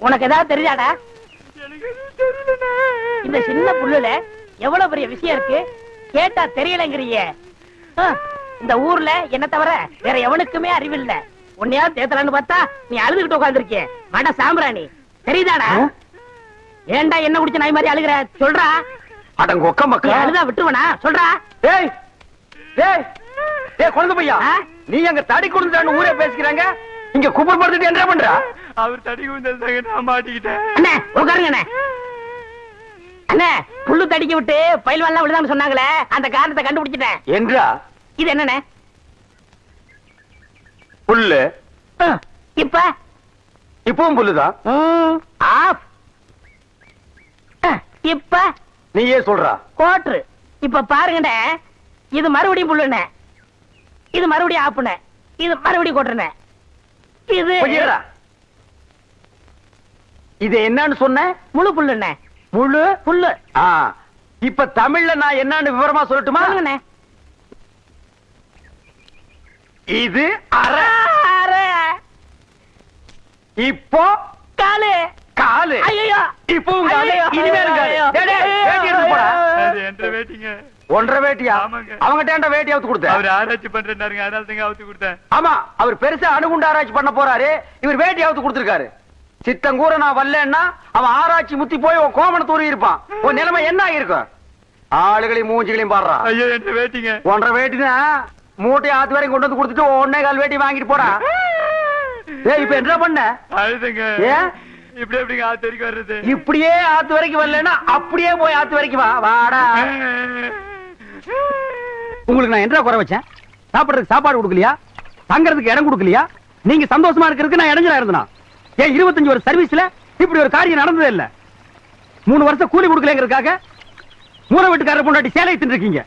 உனக்கு ஏதாவது தெரியாடா? இந்த சின்ன புல்லுல எவ்வளவு பெரிய விஷயம் இருக்கு, கேட்டா தெரியலங்கிறிய. இந்த ஊர்ல என்ன தவிர வேற எவனுக்குமே அறிவில்ல. உன்னையா தேத்தலான்னு பார்த்தா நீ அழுதுகிட்டு உட்காந்துருக்க. மட சாம்பிராணி தெரியுதாடா? ஏண்டா என்ன குடிச்ச நாய் மாதிரி அழுகுற? சொல்றா. அடங்க ஒக்க மக்கள் அழுதா விட்டுவனா? சொல்றா. டேய் டேய் டேய் குழந்தை பையா, நீ அங்க தடி குடுந்தான்னு ஊரே பேசிக்கிறாங்க, இங்க குப்பர் படுத்துட்டு என்ன பண்ற? அவர் தடி குடுந்தாங்க, நான் மாட்டிக்கிட்டேன். அண்ணே உட்காருங்க அண்ணே. அண்ணே புல்லு தடிக்க விட்டு பயில்வான்லாம் விழுதான்னு சொன்னாங்களே, அந்த காரணத்தை கண்டுபிடிச்சிட்டேன். என்றா? இது என்னண்ணே? புல்லு. இப்ப இப்பவும் புல்லுதான். இப்ப நீயே சொல்றா. கோட்ரு. இப்ப பாருங்கண்ணே, இது மறுபடியும் புல்லுண்ணே, இது மறுபடியும் ஆப்புண்ணே, இது மறுபடியும் கோட்டுண்ணே. இது இது என்னன்னு சொன்ன? முழு புல்லுண்ணே. முழு புல்லு. இப்ப தமிழ்ல நான் என்னன்னு விவரமா சொல்லட்டுமா? இது அரை. இப்போ காலு. காலு. ஐயோ இப்பவும் காலு. இனிமேல் காலு. வேட்டி எடுத்து போடா. என்ற வேட்டிங்க. ஒன்றரை வேட்டியா? அவங்ககிட்ட வேட்டி அவுத்து கொடுத்த. அவர் ஆராய்ச்சி பண்றாருங்க, அதனால தாங்க அவுத்து கொடுத்தேன். ஆமா, அவர் பெருசா அணுகுண்டு ஆராய்ச்சி பண்ண போறாரு, இவர் வேட்டி அவுத்து கொடுத்திருக்காரு. சித்தங்கூர நான் வரலன்னா அவன் ஆராய்ச்சி முத்தி போய் உன் கோமண தூரி இருப்பான். உன் நிலைமை என்ன ஆகிருக்கும்? ஆளுகளையும் மூஞ்சிகளையும் பாடுறான். ஐயோ என்ற வேட்டிங்க. ஒன்றரை வேட்டினா மூட்டை ஆத்து வரையும் கொண்டு வந்து கொடுத்துட்டு 1.25 வேட்டி வாங்கிட்டு போடா. இப்ப என்ன பண்ண? அழுதுங்க. ஏன் இப்படி எப்படிங்க ஆத்து வரைக்கும் வர்றது? இப்படியே ஆத்து வரைக்கும் வரலன்னா அப்படியே போய் ஆத்து வரைக்கும் வா. வாடா. உங்களுக்கு நான் என்ன குறை வச்சேன்? சாப்பிடுறதுக்கு சாப்பாடு கொடுக்கலையா? தங்கறதுக்கு இடம் கொடுக்கலையா? நீங்க சந்தோஷமா இருக்கிறதுக்கு நான் இடைஞ்சலா இருந்தனா? ஏன் 25 வருஷம் சர்வீஸ்ல இப்படி ஒரு காரியம் நடந்ததே இல்ல. 3 வருஷம் கூலி கொடுக்கலங்கிறதுக்காக மூணு வீட்டுக்காரர் பொண்டாட்டி சேலை தின்னுருக்கீங்க.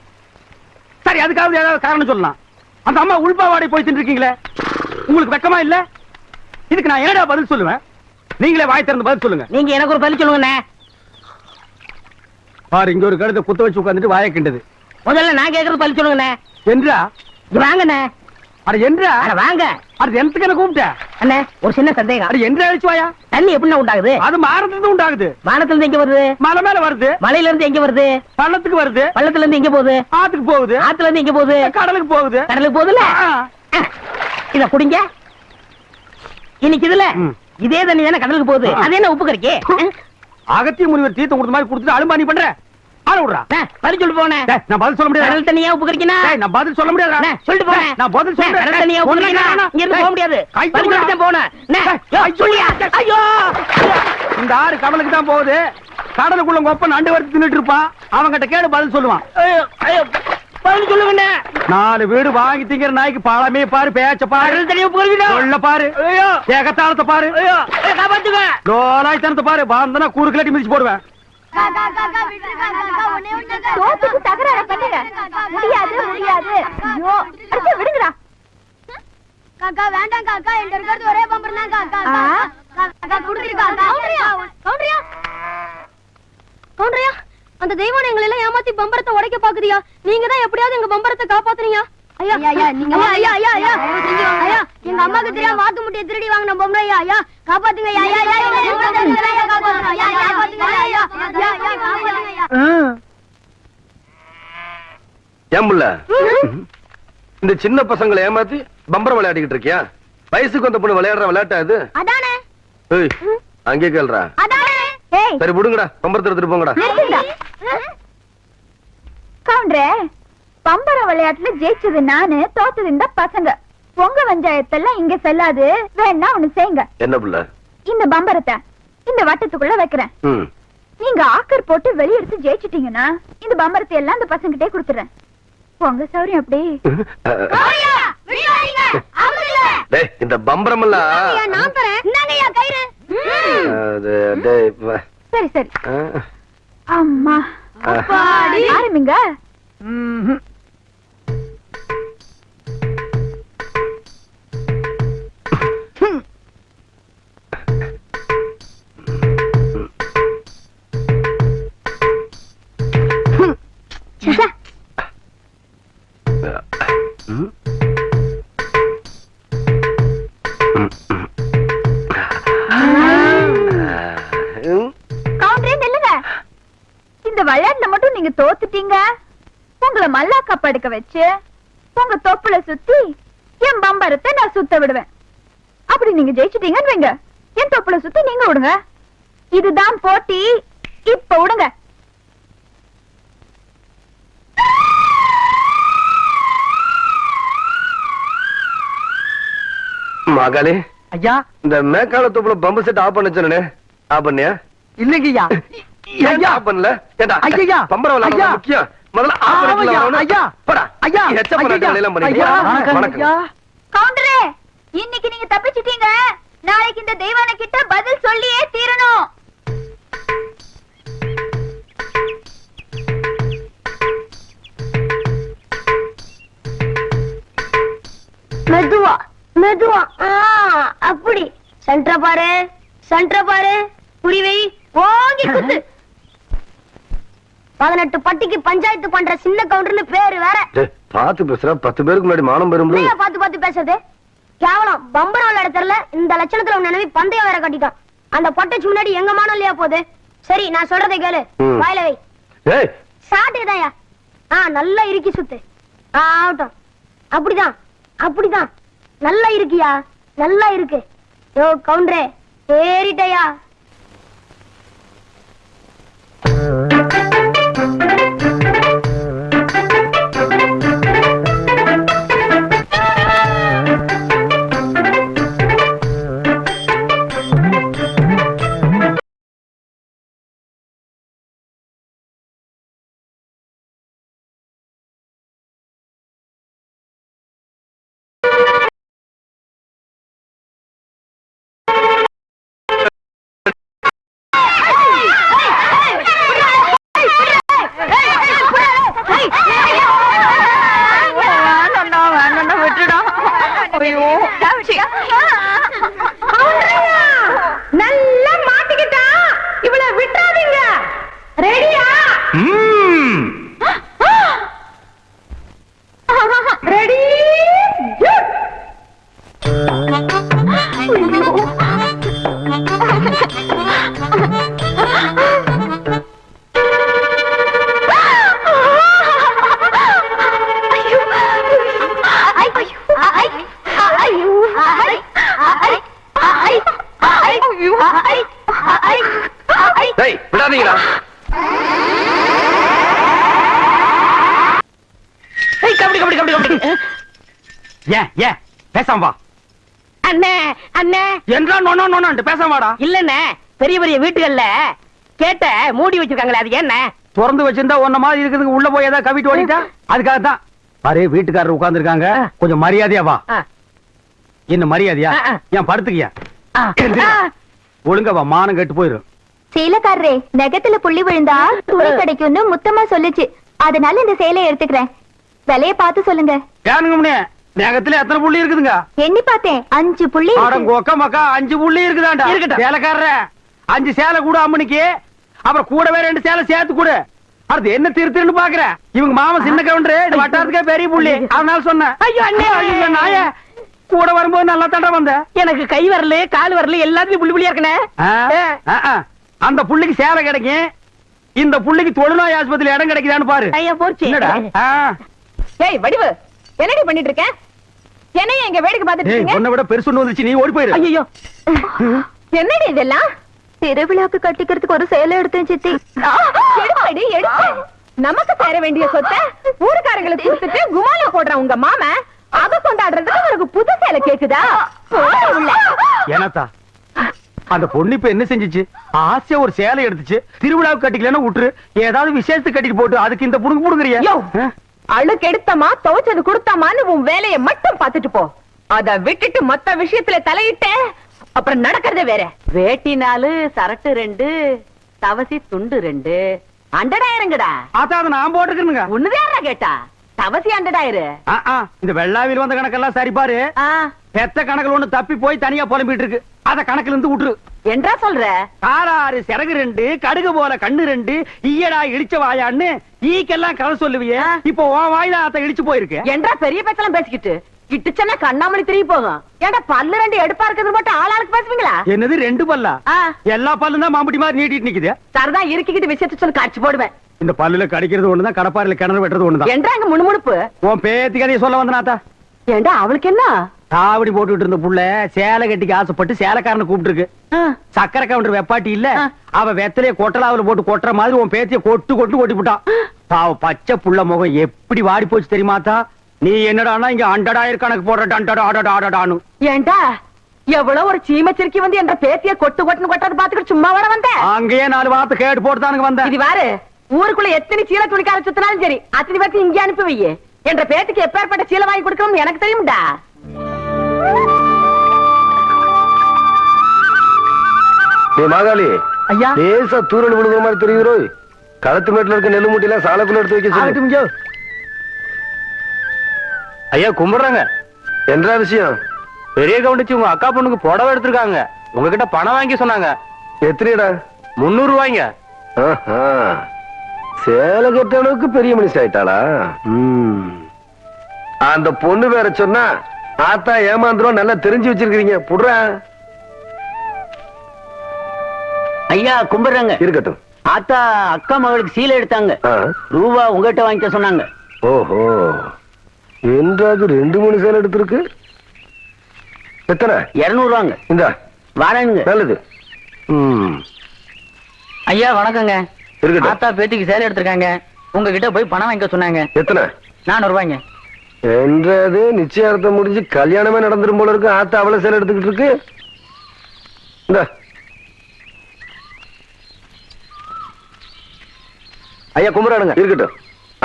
சரி, அதுக்காவது ஏதாவது காரணம் சொல்லலாம். அந்த அம்மா உள்பாவாடை போய் தின்னுருக்கீங்களே, உங்களுக்கு வெக்கமா இல்ல? இதுக்கு நான் என்னடா பதில் சொல்லுவேன்? நீங்களே வாய் திறந்து பதில் சொல்லுங்க. நீங்க எனக்கு ஒரு பதில் சொல்லுங்க. பாரு, இங்க ஒரு கழுத்தை குத்த வச்சு உட்கார்ந்துட்டு வாயை கிண்டது. முதல்ல நான் கேக்குறது பதில் சொல்லுங்க. என்றா? வாங்கண்ணே. அட என்றா? வாங்க. அது எனக்கு என்ன கூப்பிட்ட? அண்ணே ஒரு சின்ன சந்தேகம். அட என்றா அழிச்சு வாயா. தண்ணி எப்படி உண்டாகுது? அது மாரத்துல இருந்து உண்டாகுது. வானத்துல இருந்து எங்க வருது? மலை மேல வருது. மலையில இருந்து எங்க வருது? பள்ளத்துக்கு வருது. பள்ளத்துல இருந்து எங்க போகுது? ஆத்துக்கு போகுது. ஆத்துல இருந்து எங்க போகுது? கடலுக்கு போகுது. கடலுக்கு போகுதுல. இத குடிங்க. இன்னைக்கு இதுல இதே தண்ணி தானே கடலுக்கு போகுது. அது என்ன உப்பு கறிக்கு? அகத்திய முனிவர் தீர்த்தம் கொடுத்த மாதிரி கொடுத்துட்டு அலும்பானி பண்ற. ஆள விடுறா. பதில் சொல்லி போனே. நான் பதில் சொல்ல முடியாது. கடல் தண்ணியா உப்பு கறிக்கினா? நான் பதில் சொல்ல முடியாது. சொல்லிட்டு போனே. நான் பதில் சொல்றேன். கடல் தண்ணியா உப்பு கறிக்கினா? இங்க இருந்து போக முடியாது. பதில் சொல்லிட்டு போனே. ஐயோ, இந்த ஆறு கடலுக்கு தான் போகுது. கடலுக்குள்ள கொப்ப நண்டு வறுத்து தின்னுட்டு இருப்பான். அவங்கிட்ட கேடு பதில் சொல்லுவான். பதில் சொல்லுங்க. 4 வீடு வாங்கி திங்கிற நாய்க்கு பழமே பாரு, பேச்ச பாரு, கடல் தண்ணியா உப்பு கறிக்கினா சொல்ல பாரு, ஏகத்தாளத்தை பாரு, காப்பாத்துங்க, லோலாய்த்தனத்தை பாரு. பாந்தனா கூறு கிளட்டி மிதிச்சு போடுவேன். தோத்துக்கு தகராறு பண்ணுங்க. முடியாது முடியாது. ஐயோ அடிச்சு விடுங்கடா. காக்கா வேண்டாம் காக்கா, எங்க இருக்கிறது ஒரே பம்பர் தான் காக்கா. காக்கா குடுக்குறீங்க காக்கா. கவுண்டரியா கவுண்டரியா, அந்த தெய்வம் எங்களை எல்லாம் ஏமாத்தி பம்பரத்தை உடைக்க பாக்குதியா? நீங்க தான் எப்படியாவது எங்க பம்பரத்தை காப்பாத்துறீங்க. ஐயா ஐயா நீங்க ஐயா ஐயா ஐயா ஐயா, எங்க அம்மாக்கு தெரியாம வாத்து முட்டைய திருடி வாங்கின பொம்பளை. ஐயா ஐயா காப்பாத்துங்க. ஐயா ஐயா ஐயா காப்பாத்துங்க. ஐயா ஐயா காப்பாத்துங்க. ஐயா ஐயா காப்பாத்துங்க. ஏம்புள்ள, இந்த சின்ன பசங்களை ஏமாத்தி பம்பரம் விளையாடிக்கிட்டு இருக்கியா? வயசுக்கு வந்த பொண்ணு விளையாடுற விளையாட்டா இது? அதானே. ஏய், அங்கே கேள்றா. அதானே. சரி விடுங்கடா, பம்பரத்தை எடுத்துட்டு போங்கடா. கவுண்டரே, பம்பர விளையாட்டுல ஜெயிச்சது நானு, தோத்தது இந்த பசங்க. பொங்க பஞ்சாயத்தெல்லாம் இங்க செல்லாது. வேணா ஒண்ணு செய்யுங்க. என்ன புள்ள? இந்த பம்பரத்தை இந்த வட்டத்துக்குள்ள வைக்கிறேன். நீங்க ஆக்கர் போட்டு வெளியெடுத்து ஜெயிச்சிட்டீங்கன்னா இந்த பம்பரத்தை எல்லாம் இந்த பசங்கிட்டே கொடுத்துறேன். பொங்க சௌரியம் அப்படி. டேய், இந்த பம்பரம் எல்லாம் நான் தரேன். இந்தாங்கய்யா கயிறு. சரி சரி. அம்மா ஆரம்பிங்க. இந்த விளையாட்டுல மட்டும் நீங்க தோத்துட்டீங்க, உங்களை மல்லாக்கா படுக்க வச்சு உங்க தொப்புல சுத்தி என் பம்பரத்தை நான் சுத்த விடுவேன். அப்படி நீங்க ஜெயிச்சிட்டீங்கன்னு வைங்க, என் தொப்புல சுத்தி நீங்க விடுங்க. இதுதான் போட்டி. இப்ப விடுங்க. மகளே, ஐயா இந்த மேக்கால தொப்புல பம்பு செட் ஆஃப் பண்ண சொன்னே, ஆஃப் பண்ணியா? இல்லைங்கய்யா. ஏன் ஆஃப் பண்ணல? ஏண்டா ஐயா, பம்பர விளையாட ஐயா. முக்கியம். முதல்ல ஆஃப் பண்ணிக்கலாம். ஐயா, போடா. ஐயா, எச்ச பண்ண வேலையெல்லாம் பண்ணிட்டு ஐயா, வணக்கம். வணக்கம். கவுண்டரே, இன்னைக்கு நீங்க தப்பிச்சிட்டீங்க. நாளைக்கு இந்த தெய்வான கிட்ட பதில் சொல்லியே தீரணும். மெதுவா மெதுவா. அப்படி சென்டர பாரு, சென்டர பாரு. புரிவை ஓங்கி குத்து. 18 பட்டிக்கு பஞ்சாயத்து பண்ற சின்ன கவுண்டர்னு பேரு வேற. டேய், பாத்து பேசுற. 10 பேருக்கு முன்னாடி மானம் பெறும். பாத்து பாத்து பேசுறது கேவலம். பம்பரம் விளையாட தெரியல. இந்த லட்சணத்துல உன் நினைவு பந்தயம் வேற கட்டிட்டான். அந்த பொட்டச்சு முன்னாடி எங்க மானம் இல்லையா போகுது? சரி, நான் சொல்றதை கேளு. வாயில வை. ஏய், சாட்டுதாயா? நல்லா இறுக்கி சுத்து. ஆகட்டும். அப்படிதான், அப்படிதான். நல்லா இருக்கியா? நல்லா இருக்கு. யோ கவுண்டரே, ஏறிட்டயா? நல்லா மாட்டிக்கிட்டா. இவளை விட்டாதீங்க. ரெடியா? ரெடி? டேய், விடாதீங்கடா. கபடி கபடி கபடி கபடி. ஏன் பேசாம வா. அண்ணே அண்ணே என்றா நோனோ நோனோன்ட்டு பேசாம வாடா. இல்லண்ணே, பெரிய பெரிய வீட்டுகள்ல கேட்ட மூடி வச்சிருக்காங்களே, அது என்ன? திறந்து வச்சிருந்தா ஒன்ன மாதிரி இருக்குதுங்க. உள்ள போய் ஏதாவது கவிட்டு ஓடிட்டா அதுக்காக தான். பாரு, வீட்டுக்காரர் உட்கார்ந்து இருக்காங்க. கொஞ்சம் மரியாதையா வா. என்ன மரியாதையா? ஏன் படுத்துக்கியா? ஒழுங்கா வா, மானம் கெட்டு போயிரும். சேலக்காரரே, நெகத்துல புள்ளி விழுந்தா துணி கிடைக்கும்னு முத்தமா சொல்லுச்சு. அதனால இந்த சேலையை எடுத்துக்கிறேன். விலைய பார்த்து சொல்லுங்க. ஏனுங்க முன்னே, நகத்துல எத்தனை புள்ளி இருக்குதுங்க? எண்ணி பார்த்தேன், 5 புள்ளி இருக்கு. அடங்கொக்க மக்கா, 5 புள்ளி இருக்குதாண்டா. இருக்கட்டும். சேலைக்காரர 5 சேலை கூட அம்மனிக்கு, அப்புறம் கூடவே 2 சேலை சேர்த்து கூட. அடுத்து என்ன திருத்துன்னு பாக்குற? இவங்க மாமா சின்ன கவுண்டரு, இந்த வட்டாரத்துக்கே பெரிய புள்ளி. அதனால சொன்னேன். ஐயோ அண்ணே, ஐயோ நாயே, கூட வரும்போது நல்லா தண்டை வந்த. எனக்கு கை வரல கால் வரல எல்லாத்துலயும் புள்ளி புள்ளியா இருக்கனே. அந்த புள்ளிக்கு சேலை கிடைக்கும், இந்த புள்ளிக்கு தொழுநோய் ஆஸ்பத்திரியில இடம் கிடைக்குதான்னு பாரு. ஐயா போச்சு. என்னடா? ஏய் வடிவு, என்னடி பண்ணிட்டு இருக்க? என்னைய எங்க வேடிக்கை பார்த்துட்டு ஏய், இருக்கீங்க? உன்னை விட பெருசு ஒண்ணு வந்துச்சு, நீ ஓடி போயிரு. ஐயோ, என்னடி இதெல்லாம்? திருவிழாக்கு கட்டிக்கிறதுக்கு ஒரு சேலை எடுத்தேன் சித்தி. எடுப்படி எடுத்து. நமக்கு சேர வேண்டிய சொத்தை ஊருக்காரங்களுக்கு கொடுத்துட்டு குமால போடுற உங்க மாமா அத கொண்டாடுறதுக்கு அவருக்கு புது சேலை கேக்குதா? ஏனாத்தா, அந்த பொண்ணு இப்ப என்ன செஞ்சுச்சு? ஆசையா ஒரு சேலை எடுத்துச்சு, திருவிழாவுக்கு கட்டிக்கலன்னா விட்டுரு, ஏதாவது விசேஷத்துக்கு கட்டிட்டு போட்டு அதுக்கு இந்த புடுங்க புடுங்குறியா? அழுக்கு எடுத்தமா துவைச்சது கொடுத்தாமான்னு உன் வேலையை மட்டும் பாத்துட்டு போ. அத விட்டுட்டு மத்த விஷயத்துல தலையிட்ட அப்புறம் நடக்கிறதே வேற. வேட்டி 4 சரட்டு 2 தவசி துண்டு 2 100,000 அதான் அதை நான் போட்டுக்கிறேனுங்க. ஒண்ணுதான் கேட்டா தவசி 100,000. இந்த வெள்ளாவில் வந்த கணக்கெல்லாம் சரி பாரு. பெத்த கணக்குல ஒண்ணு தப்பி போய் தனியா புலம்பிட்டு இருக்கு, அத கணக்குல இருந்து விட்டுரு. என்றா சொல்ற? காராறு சிறகு 2 கடுகு போல கண்ணு 2 ஈயடா இடிச்ச வாயான்னு ஈக்கெல்லாம் கதை சொல்லுவியே, இப்போ உன் வாயில அத இடிச்சு போயிருக்கு. என்றா பெரிய பேச்செல்லாம் பேசிக்கிட்டு கிட்டுச்சன்னா கண்ணாமணி திரும்பி போகும். ஏண்டா பல்லு 2 எடுப்பா இருக்கிறது மட்டும் ஆளாளுக்கு பேசுவீங்களா? என்னது 2 பல்லா? எல்லா பல்லும் தான் மாம்பட்டி மாதிரி நீட்டிட்டு நிக்குது. சரதான் இருக்கிட்டு விஷயத்த சொல்லி காட்சி போடுவேன். இந்த பல்லுல கடிக்கிறது ஒண்ணுதான், கடப்பாறையில கிணறு வெட்டுறது ஒண்ணுதான். என்றாங்க முணுமுணுப்பு. உன் பேத்தி கதையை சொல்ல வந்தனாத்தா. ஏண்டா அவளுக்கு என்ன? தாவடி போட்டுட்டு இருந்த புள்ள சேலை கட்டிக்கு ஆசைப்பட்டு சேலைக்காரனை கூப்பிட்டு இருக்கு. சக்கரை கவுண்டர் வெப்பாட்டி இல்ல, அவ வெத்தலைய கொட்டலாவில போட்டு கொட்டுற மாதிரி உன் பேத்திய கொட்டி விட்டான். பாவ பச்சை புள்ள முகம் எப்படி வாடி போச்சு தெரியுமாத்தா? நீ என்னடானா இங்க 100,000 கணக்கு போடுற. ஏண்டா எவ்வளவு ஒரு சீமச்சிருக்கி வந்து என்ற பேத்திய கொட்டுன்னு கொட்டது பாத்துக்கிட்டு சும்மா வர வந்த? அங்கேயே 4 வார்த்தை கேட்டு போட்டுதானுங்க வந்தேன். இது வாரு, ஊருக்குள்ள எத்தனை சீல துணிக்கார சுத்தினாலும் சரி அத்தனை பேர்த்து இங்க அனுப்பி வையே. என்ற பேத்துக்கு எப்பேற்பட்ட சீலை வாங்கி கொடுக்கணும் எனக்கு தெரியும்டா. மாகாளி ஐயா லேசா தூரல் விழுகிற மாதிரி தெரியுறோ. களத்து மேட்டுல இருக்க நெல்லு மூட்டையில சாலைக்குள்ள எடுத்து வைக்க சொல்லு. ஐயா கும்பிடுறாங்க. என்ன விஷயம்? பெரிய கவுண்டிச்சு உங்க அக்கா பொண்ணுக்கு புடவை எடுத்திருக்காங்க, உங்ககிட்ட பணம் வாங்கி சொன்னாங்க. எத்தனைடா? 300 ரூபாய்ங்க. சேலை கட்டவனுக்கு பெரிய மனுஷன் ஆயிட்டாளா? அந்த பொண்ணு வேற சொன்னா ஆத்தா ஏமாந்துரும், நல்லா தெரிஞ்சு வச்சிருக்கீங்க. புடுற ஐயா கும்பிடுறாங்க. இருக்கட்டும். ஆத்தா அக்கா மகளுக்கு சீலை எடுத்தாங்க, ரூபா உங்ககிட்ட வாங்கிக்க சொன்னாங்க. ஓஹோ, என்றாது 2-3 சேலை எடுத்திருக்கு. எத்தனை? 200 ரூபாங்க. இந்த வாரனுங்க. நல்லது. ஐயா வணக்கங்க. இருக்கட்டும். ஆத்தா பேத்திக்கு சேலை எடுத்திருக்காங்க, உங்ககிட்ட போய் பணம் வாங்கிக்க சொன்னாங்க. எத்தனை? 400 ரூபாய்ங்க. என்றது நிச்சயார்த்தம் முடிஞ்சு கல்யாணமே நடந்துரும் போல இருக்கு. ஆத்தா அவளை சேலை எடுத்துக்கிட்டு இருக்கு. இந்த ஐயா கும்பிடுறானுங்க. இருக்கட்டும்.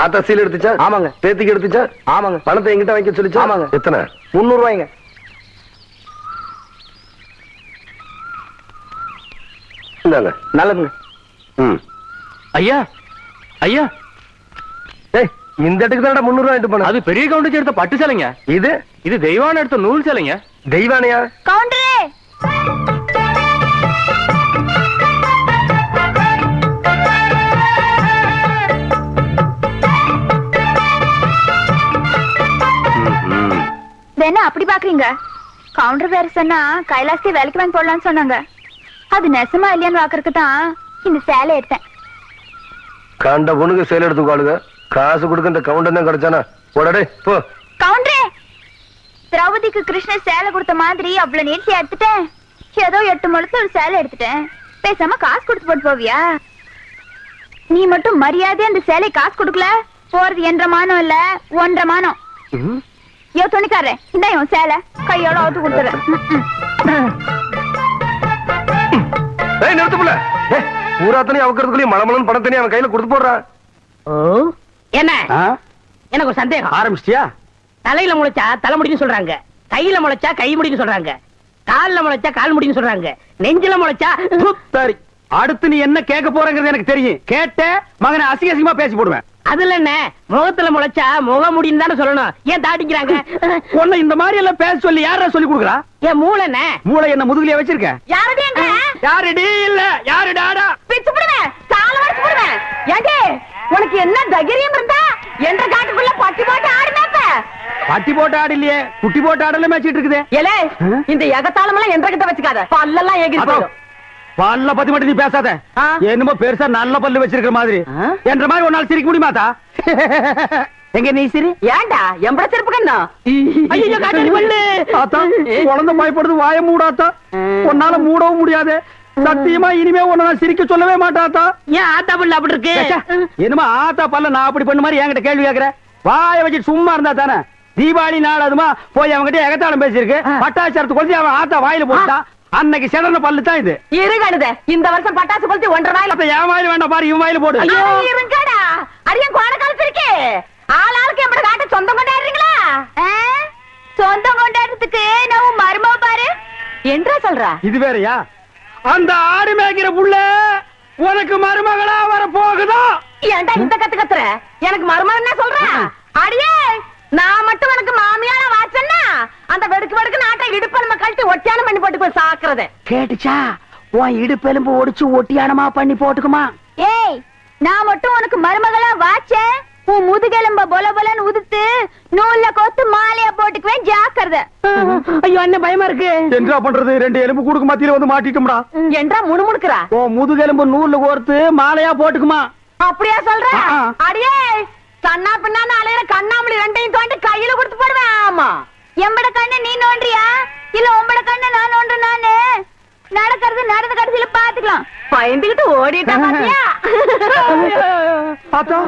ஆத்தா சீல் எடுத்துச்சா? ஆமாங்க. பேத்திக்கு எடுத்துச்சா? ஆமாங்க. பணத்தை எங்கிட்ட வாங்கி சொல்லிச்சா? ஆமாங்க. எத்தனை? 300 ரூபாய்ங்க. இந்தாங்க. நல்லதுங்க. ஐயா ஐயா ஏய், இந்த இடத்துக்கு தான் 300 ரூபாய் எடுத்து போன. அது பெரிய கவுண்டிச்சு எடுத்த பட்டு சேலைங்க. இது தெய்வான எடுத்த நூல் சேலைங்க. தெய்வானையா? கவுண்டரே, என்ன அப்படி பாக்குறீங்க? கவுண்டர் வேற சொன்னா கைலாசத்தை வேலைக்கு வாங்கி போடலாம்னு சொன்னாங்க. அது நெசமா இல்லையான்னு பாக்குறதுக்கு தான் இந்த சேலை எடுத்தேன். கண்ட பொண்ணுக்கு சேலை எடுத்துக்காளுங்க. காசு கொடுக்க இந்த கவுண்டர் தான் கிடைச்சானா? போடடே போ. கவுண்டரே, திரௌபதிக்கு கிருஷ்ணர் சேலை கொடுத்த மாதிரி அவ்வளவு நேர்த்தியா எடுத்துட்டேன். ஏதோ 8 முழத்துல ஒரு சேலை எடுத்துட்டேன். பேசாம காசு கொடுத்து போட்டு போவியா? நீ மட்டும் மரியாதை அந்த சேலை காசு கொடுக்கல, போறது 1.5 மானம் இல்ல 1.5 மானம். யோ துணிக்காரே, இந்த இவன் சேலை கையோட அவுத்து கொடுத்துறேன். ஏய் நிறுத்துப்புல. பூராத்தனையும் அவக்கிறதுக்குள்ளேயும் மலமலன் பணத்தனையும் அவன் கையில கொடுத்து போடுறான். என்ன எனக்கு ஒரு சந்தேகம். ஆரம்பிச்சிட்டியா? தலையில முளைச்சா தலைமுடின்னு சொல்றாங்க, கையில முளைச்சா கை முடின்னு சொல்றாங்க, கால்ல முளைச்சா கால் முடின்னு சொல்றாங்க, நெஞ்சில முளைச்சா சரி, அடுத்து நீ என்ன கேட்க போறங்கிறது எனக்கு தெரியும். கேட்ட மகனை அசிங்க அசிங்கமா பேசி போடுவேன். அதுல என்ன, முகத்துல முளைச்சா முக முடின்னு தானே சொல்லணும். ஏன் தாடிக்கிறாங்க? உன்னை இந்த மாதிரி எல்லாம் பேச சொல்லி யாரா சொல்லி கொடுக்குறா? ஏன் மூளை என்ன? மூளை என்ன முதுகுலயே வச்சிருக்க? யாருடி எங்க? யாருடி இல்ல யாருடாடா? பிச்சு போடுவேன், கால வரைச்சு போடுவேன். ஏண்டி உனக்கு என்ன தைரியம் இருந்தா என்ற காட்டுக்குள்ள பட்டி போட்டு ஆடுனாப்ப? பட்டி போட்டு ஆடு இல்லையே, குட்டி போட்டு ஆடல மேய்ச்சிட்டு இருக்குது. ஏலே, இந்த எகத்தாளம் எல்லாம் என்ற கிட்ட வச்சுக்காத, பல்லெல்லாம் ஏகி போயிடும். பல்ல பத்தி மட்டும் நீ பேசாத. என்னமோ பெருசா நல்ல பல்லு வச்சிருக்கிற மாதிரி என்ற மாதிரி ஒரு நாள் சிரிக்க முடியுமாத்தா? எங்க நீ சிரி? ஏண்டா எம்பட செருப்பு கண்ணா? ஐயோ காட்டடி பல்லு. ஆத்தா, குழந்தை பயப்படுது, வாய மூடாத்தா. உன்னால மூடவும் முடியாது. சத்தியமா இனிமே உன்னை நான் சிரிக்க சொல்லவே மாட்டாத்தா. ஏன் ஆத்தா பல்லு அப்படி இருக்கு? என்னமா ஆத்தா பல்ல நான் அப்படி பண்ண மாதிரி என்கிட்ட கேள்வி கேக்குற? வாய வச்சு சும்மா இருந்தா தானே. தீபாவளி நாள் அதுமா போய் அவன்கிட்ட எகத்தாளம் பேசிருக்கு. பட்டாச்சாரத்து கொளுத்தி அவன் ஆத்தா வாயில போட்டான். அன்னைக்கு செடன பல்லு தான் இது. இருங்கடுத, இந்த வருஷம் பட்டாசு கொளுத்தி 1.5 வாயில. அப்ப என் வாயில வேண்டாம் பாரு, இவன் வாயில போடு. இருங்கடா, அரியன் கோண காலத்து இருக்கு. ஆளாளுக்கு எம்பட காட்ட சொந்தம் கொண்டாடுறீங்களா? சொந்தம் கொண்டாடுறதுக்கு நான் மருமக பாரு என்றா சொல்றா? இது வேறயா? அந்த ஆடு மேய்க்கிற புள்ள உனக்கு மருமகளா வர போகுதோ? ஏன்டா இந்த கத்து கத்துற? எனக்கு மருமகன் என்ன சொல்ற? அடியே, நான் மட்டும் உனக்கு மாமியார வாச்சன்னா அந்த வெடுக்கு வெடுக்கு நாட்டை இடுப்பெலும்ப கழட்டி ஒட்டியானம் பண்ணி போட்டு போய் சாக்குறது கேட்டுச்சா? உன் இடுப்பெலும்பு ஒடிச்சு ஒட்டியானமா பண்ணி போட்டுக்குமா? ஏய், நான் மட்டும் உனக்கு மருமகளா வாச்சேன், உன் முதுகெலும்ப பொல பொலன்னு உதுத்து நூல்ல கோத்து மாலையா போட்டுக்குவேன், ஜாக்கிரதை. ஐயோ அண்ணன் பயமா இருக்கு. என்ன பண்றது? 2 எலும்பு கூடுக்கு மத்தியில வந்து மாட்டிட்டோம்டா. என்றா முணுமுணுக்குறா? உன் முதுகெலும்பு நூல்ல கோர்த்து மாலையா போட்டுக்குமா? அப்படியா சொல்ற ஆ. அடியே கண்ணா பின்னான்னு அலையிற கண்ணாமலி ரெண்டையும் தோண்டி கையில கொடுத்து போடுவேன் ஆமா எம்பட கண்ணு நீ நோண்டியா இல்ல உம்பட கண்ணு நான் நோண்டுனானே நடக்கிறது நடந்த கடைசியில பாத்துக்கலாம் பயந்துகிட்டு ஓடிட்டா பாத்தியா ஆத்தா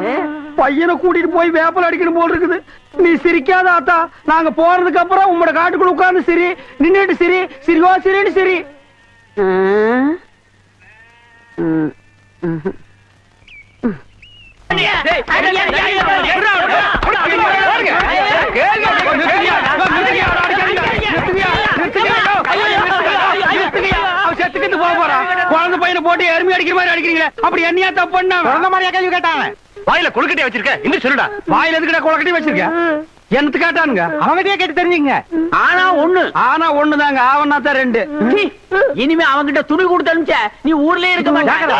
பையனை கூட்டிட்டு போய் வேப்பல் அடிக்கணும் போல் இருக்குது. நீ சிரிக்காத ஆத்தா. நாங்க போறதுக்கு அப்புறம் உங்களோட காட்டுக்குள்ள உட்கார்ந்து சிரி, நின்னுட்டு சிரி, சிரிவா சிரின்னு சிரி. செத்துக்கிட்டு போக போறான். குழந்தை பையனை போட்டு எருமை அடிக்கிற மாதிரி அடிக்கிறீங்களே, அப்படி என்னையா தப்பு பண்ண? குழந்தை மாதிரியா கேள்வி கேட்டாங்க. வாயில கொழுக்கட்டையா வச்சிருக்க இன்னும் சொல்லுடா. வாயில எதுக்கிட்ட குளக்கட்டி வச்சிருக்க? என்னத்து கேட்டானுங்க? அவங்கிட்டே கேட்டு தெரிஞ்சுங்க. ஆனா ஒண்ணுதாங்க, ஆவன்னா தான் ரெண்டு. இனிமே அவங்கிட்ட துணி கொடுத்து அனுப்பிச்ச நீ ஊர்லயே இருக்க மாட்டாங்க.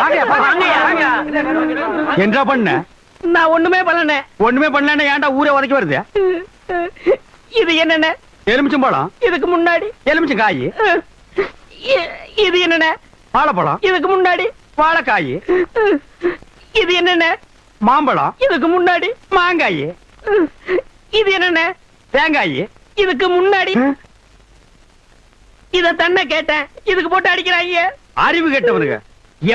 என்ன பண்ண? நான் ஒண்ணுமே பண்ணல. ஒண்ணுமே பண்ணல. ஏன்டா ஊரே உதைக்க வருது? இது என்னென்ன? எலுமிச்சம்பழம். இதுக்கு முன்னாடி எலுமிச்சம் காய். இது என்னென்ன? வாழைப்பழம். இதுக்கு முன்னாடி வாழைக்காய். இது என்னென்ன? மாம்பழம். இதுக்கு முன்னாடி மாங்காய். இது என்னென்ன? தேங்காய். இதுக்கு முன்னாடி இத தன்ன கேட்டேன். இதுக்கு போட்டு அடிக்கிறாங்க. அறிவு கெட்டவனுங்க.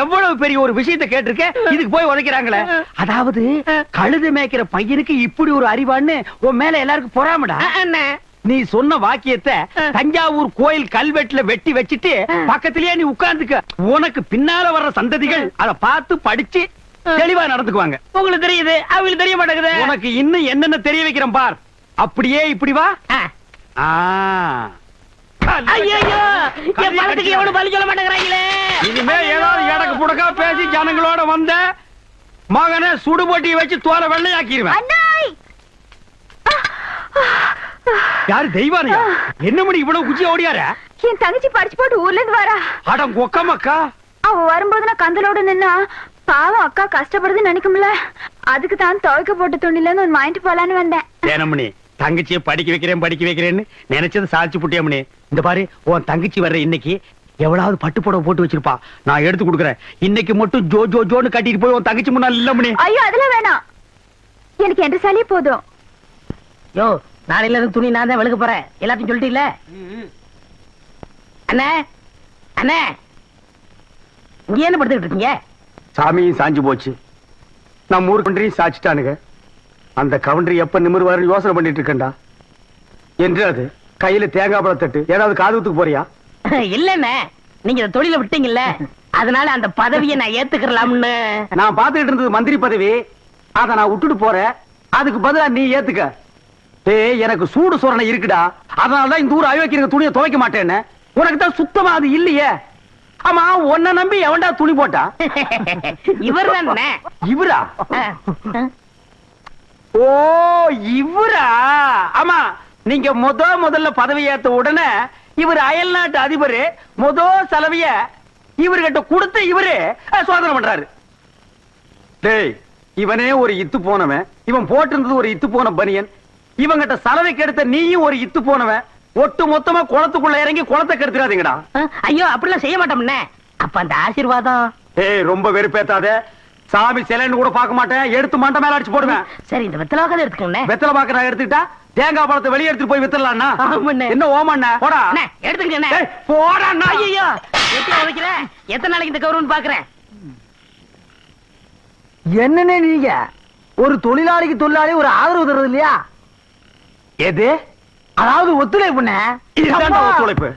எவ்வளவு பெரிய ஒரு விஷயத்தை கேட்டிருக்க, இதுக்கு போய் உதைக்கிறாங்களே. அதாவது கழுது மேய்க்கிற பையனுக்கு இப்படி ஒரு அறிவான்னு உன் மேல எல்லாருக்கும் பொறாமடா. அண்ணே, நீ சொன்ன வாக்கியத்தை தஞ்சாவூர் கோயில் கல்வெட்டுல வெட்டி வச்சிட்டு பக்கத்திலேயே நீ உட்கார்ந்துக்க. உனக்கு பின்னால வர்ற சந்ததிகள் அதை பார்த்து படிச்சு தெளிவா நடந்துக்குவாங்க. உங்களுக்கு தெரியுது, அவங்களுக்கு தெரிய மாட்டேங்குது. உனக்கு இன்னும் என்னென்ன தெரிய வைக்கிறேன் பார். அப்படியே இப்படி வா. ஆ. ஐயோ, என் பணத்துக்கு எவனும் பலி சொல்ல மாட்டேங்கிறாங்களே. இனிமே ஏதாவது எடக்கு புடக்கா பேசி ஜனங்களோட வந்த மகனை சுடுபொட்டியை வச்சு தோலை வெள்ளையாக்கிடுவேன். அண்ணாய் யாரு தெய்வானியா? என்ன மணி இவ்வளவு குச்சி ஓடியார? என் தங்கச்சி படிச்சு போட்டு ஊர்ல இருந்து வரா. அடம் கொக்கமக்கா. அவ வரும்போது நான் கந்தலோட நின்னா பாவம் அக்கா கஷ்டப்படுது நினைக்கும்ல, அதுக்கு தான் துவைக்க போட்ட துணில இருந்து ஒன்னு வாங்கிட்டு போலான்னு வந்தேன். ஏனமணி தங்கச்சியை படிக்க வைக்கிறேன்னு நினைச்சது சாதிச்சு புட்டியமணி. இந்த பாரு, உன் தங்கச்சி வர்ற இன்னைக்கு எவ்வளவு பட்டு புடவை போட்டு வச்சிருப்பா. நான் எடுத்து கொடுக்குறேன். இன்னைக்கு மட்டும் ஜோ ஜோ ஜோன்னு கட்டிட்டு போய் உன் தங்கச்சி முன்னாள் இல்லமணி. ஐயோ அதெல்லாம் வேணாம், எனக்கு என்ற சளி போதும். யோ, நாளையில இருந்து துணி நான் தான் வெளுக்க போறேன். எல்லாத்தையும் சொல்லிட்டீங்களே? அண்ணே, அண்ணே, இங்க என்ன படுத்துக்கிட்டு இருக்கீங்க? சாமியும் சாஞ்சு போச்சு. நம்ம ஊர் கவுண்டரையும் சாச்சிட்டானுங்க. அந்த கவுண்டரி எப்ப நிமிர்வாரு யோசனை பண்ணிட்டு இருக்கேன்டா. என்று அது கையில தேங்காய் பழம் தட்டு. ஏதாவது காதுத்துக்கு போறியா? இல்லண்ணே, நீங்க இந்த தொழில விட்டீங்கல்ல, அதனால அந்த பதவியை நான் ஏத்துக்கலாம்னு. நான் பாத்துக்கிட்டு இருந்தது மந்திரி பதவி. அத நான் விட்டுட்டு போறேன். அதுக்கு பதிலா நீ ஏத்துக்க. ஏய், எனக்கு சூடு சொரணை இருக்குடா. அதனாலதான் இந்த ஊர் அயோக்கியங்க துணியை துவைக்க மாட்டேன்னு. உனக்கு தான் சுத்தமா அது இல்லையே. ஆமா, உன்னை நம்பி எவன்டா துணி போட்டா? இவர் தானே. இவரா? ஓ, இவரா? ஆமா, நீங்க முதல்ல பதவி ஏத்த உடனே இவர் அயல் நாட்டு அதிபர் செலவிய இவர்கிட்ட கொடுத்து இவரு சோதனை பண்றாரு. டேய், இவனே ஒரு இத்து போனவன். இவன் போட்டிருந்தது ஒரு இத்து போன பனியன். இவங்கிட்ட சலவை கெடுத்த நீயும் ஒரு இத்து போனவன். ஒட்டு மொத்தமா குளத்துக்குள்ள இறங்கி குளத்தை கெடுத்துறாதீங்கடா. ஐயோ, அப்படிலாம் செய்ய மாட்டோம்னே. அப்ப அந்த ஆசீர்வாதம். ஏய், ரொம்ப வெறுப்பேத்தாத. சாமி சிலைன்னு கூட பார்க்க மாட்டேன். எடுத்து மண்டை மேல அடிச்சு போடுவேன். சரி, இந்த வெத்தலாக எடுத்துக்கோங்க. வெத்தலை பாக்க நான் எடுத்துக்கிட்டா தேங்காய் பழத்தை வெளியே எடுத்துட்டு போய் வித்தரலாம்னா? ஆமாண்ணே. என்ன ஓமண்ண? போடா. எடுத்துக்கண்ணே. ஏய், போடா. ஐயோ, எத்தனை உதைக்கிற? எத்தனை நாளைக்கு இந்த கௌரவம் பாக்குறேன்? என்னன்னு நீங்க ஒரு தொழிலாளிக்கு தொழிலாளி ஒரு ஆதரவு தர்றது இல்லையா? எது? அதாவது ஒத்துழைப்புண்ணே. இதுதான் ஒத்துழைப்பு.